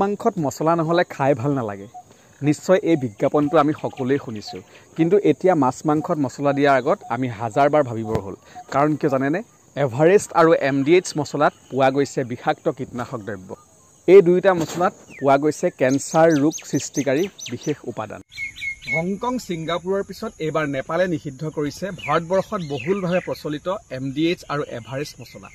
মাংসত মছলা নহ'লে খাই ভাল নালাগে নিশ্চয় এই বিজ্ঞাপনটো আমি সকলোৱে শুনিছোঁ কিন্তু এতিয়া মাছ মাংসত মছলা দিয়াৰ আগত আমি হাজাৰবাৰ ভাবিবৰ হ'ল কাৰণ কিয় জানেনে এভাৰেষ্ট আৰু MDH মছলাত পোৱা গৈছে বিষাক্ত কীটনাশক দ্ৰব্য এই দুইটা মছলাত পোৱা গৈছে কেন্সাৰ ৰোগ সৃষ্টিকাৰী বিশেষ উপাদান হংকং ছিংগাপুৰৰ পিছত এবাৰ নেপালে নিষিদ্ধ কৰিছে ভাৰতবৰ্ষত বহুলভাৱে প্ৰচলিত MDH আৰু এভাৰেষ্ট মছলা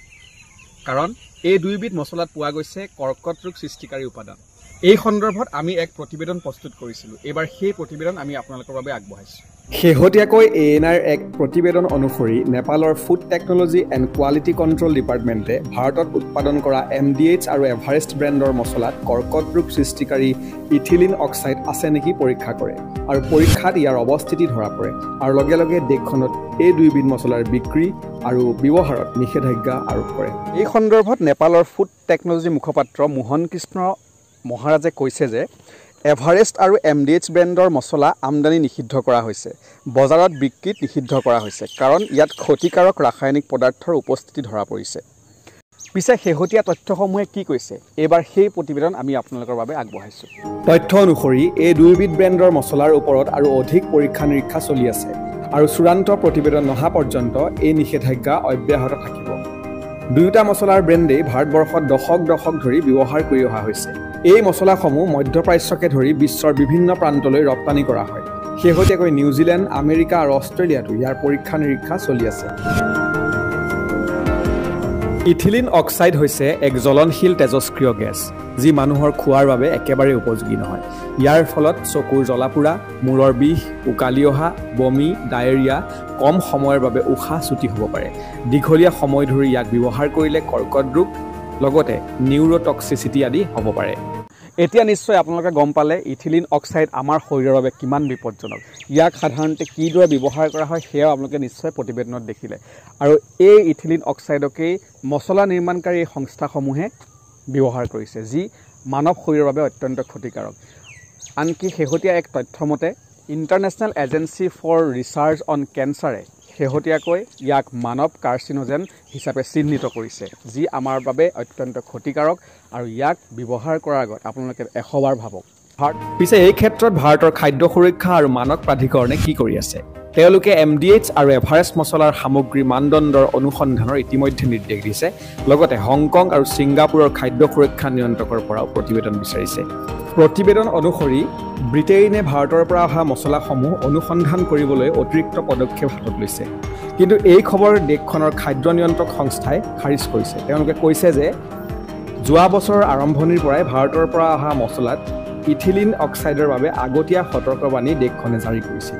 কাৰণ এই দুইবিধ মছলাত পোৱা গৈছে কৰ্কট ৰোগ সৃষ্টিকাৰী উপাদান এই সন্দৰ্ভত আমি এক প্ৰতিবেদন প্ৰস্তুত কৰিছিলোঁ এবাৰ সেই প্ৰতিবেদন আমি আপোনালোকৰ বাবে আগবঢ়াইছোঁ শেহতীয়াকৈ ANR এক প্ৰতিবেদন অনুসৰি নেপালৰ food technology and quality control ডিপাৰ্টমেণ্টে ভাৰতত উৎপাদন কৰা MDH আৰু এভাৰেষ্ট ব্ৰেণ্ডৰ মছলাত কৰ্কট ৰোগ সৃষ্টিকাৰী ইথিলিন অক্সাইড আছে নেকি পৰীক্ষা কৰে আৰু পৰীক্ষাত ইয়াৰ অৱস্থিতি ধৰা পৰে আৰু লগে লগে দেশখনত এই দুইবিধ মছলাৰ বিক্ৰী আৰু ব্যৱহাৰত নিষেধাজ্ঞা আৰোপ কৰে এই সন্দৰ্ভত নেপালৰ ফুড টেকনলজি মুখপাত্ৰ মোহন কৃষ্ণ মহাৰাজে কৈছে যে এভাৰেষ্ট আৰু MDH ব্ৰেণ্ডৰ মছলা আমদানি নিষিদ্ধ কৰা হৈছে বজাৰত বিক্ৰীত নিষিদ্ধ কৰা হৈছে কাৰণ ইয়াত ক্ষতিকাৰক ৰাসায়নিক পদাৰ্থৰ উপস্থিতি ধৰা পৰিছে পিছে শেহতীয়া তথ্যসমূহে কি কৈছে এবাৰ সেই প্ৰতিবেদন আমি আপোনালোকৰ বাবে আগবঢ়াইছোঁ তথ্য অনুসৰি এই দুইবিধ ব্ৰেণ্ডৰ মছলাৰ ওপৰত আৰু অধিক পৰীক্ষা নিৰীক্ষা চলি আছে আৰু চূড়ান্ত প্ৰতিবেদন নহা পৰ্যন্ত এই নিষেধাজ্ঞা অব্যাহত থাকিব দুয়োটা মছলাৰ ব্ৰেণ্ডেই ভাৰতবৰ্ষত দশক ধৰি ব্যৱহাৰ কৰি অহা হৈছে এই মছলাসমূহ মধ্যপ্ৰাচ্যকে ধৰি বিশ্বৰ বিভিন্ন প্ৰান্তলৈ ৰপ্তানি কৰা হয় শেহতীয়াকৈ নিউজিলেণ্ড আমেৰিকা আৰু অষ্ট্ৰেলিয়াতো ইয়াৰ পৰীক্ষা নিৰীক্ষা চলি আছে ইথিলিন অক্সাইড হৈছে এক জ্বলনশীল তেজস্ক্ৰিয় গেছ যি মানুহৰ খোৱাৰ বাবে একেবাৰে উপযোগী নহয় ইয়াৰ ফলত চকুৰ জ্বলা-পোৰা মূৰৰ বিষ উকালি অহা বমি ডায়েৰিয়া কম সময়ৰ বাবে উশাহ চুটি হ'ব পাৰে দীঘলীয়া সময় ধৰি ইয়াক ব্যৱহাৰ কৰিলে কৰ্কট ৰোগ লগতে নিউৰোটক্সিচিটি আদি হ'ব পাৰে এতিয়া নিশ্চয় আপোনালোকে গম পালে ইথিলিন অক্সাইড আমাৰ শৰীৰৰ বাবে কিমান বিপদজনক ইয়াক সাধাৰণতে কিদৰে ব্যৱহাৰ কৰা হয় সেয়াও আপোনালোকে নিশ্চয় প্ৰতিবেদনত দেখিলে আৰু এই ইথিলিন অক্সাইডকেই মছলা নিৰ্মাণকাৰী সংস্থাসমূহে ব্যৱহাৰ কৰিছে যি মানৱ শৰীৰৰ বাবে অত্যন্ত ক্ষতিকাৰক আনকি শেহতীয়া এক তথ্যমতে international agency for research on কেন্সাৰে শেহতীয়াকৈ ইয়াক মানৱ কাৰ্চিনোজেন হিচাপে চিহ্নিত কৰিছে যি আমাৰ বাবে অত্যন্ত ক্ষতিকাৰক আৰু ইয়াক ব্যৱহাৰ কৰাৰ আগত আপোনালোকে 100 বাৰ ভাবক পিছে এই ক্ষেত্ৰত ভাৰতৰ খাদ্য সুৰক্ষা আৰু মানক প্ৰাধিকৰণে কি কৰি আছে তেওঁলোকে MDH আৰু এভাৰেষ্ট মছলাৰ সামগ্ৰী মানদণ্ডৰ অনুসন্ধানৰ ইতিমধ্যে নিৰ্দেশ দিছে লগতে হংকং আৰু ছিংগাপুৰৰ খাদ্য সুৰক্ষা নিয়ন্ত্ৰকৰ পৰাও প্ৰতিবেদন বিচাৰিছে প্ৰতিবেদন অনুসৰি ব্ৰিটেইনে ভাৰতৰ পৰা অহা মছলাসমূহ অনুসন্ধান কৰিবলৈ অতিৰিক্ত পদক্ষেপ হাতত লৈছে কিন্তু এই খবৰ দেশখনৰ খাদ্য নিয়ন্ত্ৰক সংস্থাই খাৰিজ কৰিছে তেওঁলোকে কৈছে যে যোৱা বছৰৰ আৰম্ভণিৰ পৰাই ভাৰতৰ পৰা অহা মছলাত ইথিলিন অক্সাইডৰ বাবে আগতীয়া সতৰ্কবাণী দেশখনে জাৰি কৰিছে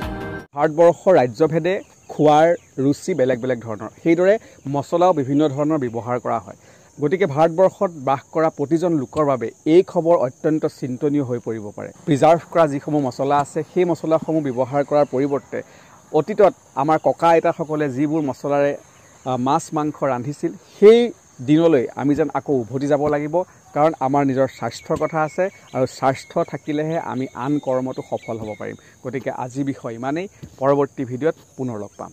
ভাৰতবৰ্ষৰ ৰাজ্যভেদে খোৱাৰ ৰুচি বেলেগ ধৰণৰ সেইদৰে মছলাও বিভিন্ন ধৰণৰ ব্যৱহাৰ কৰা হয় গতিকে ভাৰতবৰ্ষত বাস কৰা প্ৰতিজন লোকৰ বাবে এই খবৰ অত্যন্ত চিন্তনীয় হৈ পৰিব পাৰে প্ৰিজাৰ্ভ কৰা যিসমূহ মছলা আছে সেই মছলাসমূহ ব্যৱহাৰ কৰাৰ পৰিৱৰ্তে অতীতত আমাৰ ককা আইতাসকলে যিবোৰ মছলাৰে মাছ মাংস ৰান্ধিছিল সেই দিনলৈ আমি যেন আকৌ উভতি যাব লাগিব কাৰণ আমাৰ নিজৰ স্বাস্থ্যৰ কথা আছে আৰু স্বাস্থ্য থাকিলেহে আমি আন কৰ্মটো সফল হ'ব পাৰিম গতিকে আজি বিষয় ইমানেই পৰৱৰ্তী ভিডিঅ'ত পুনৰ লগ পাম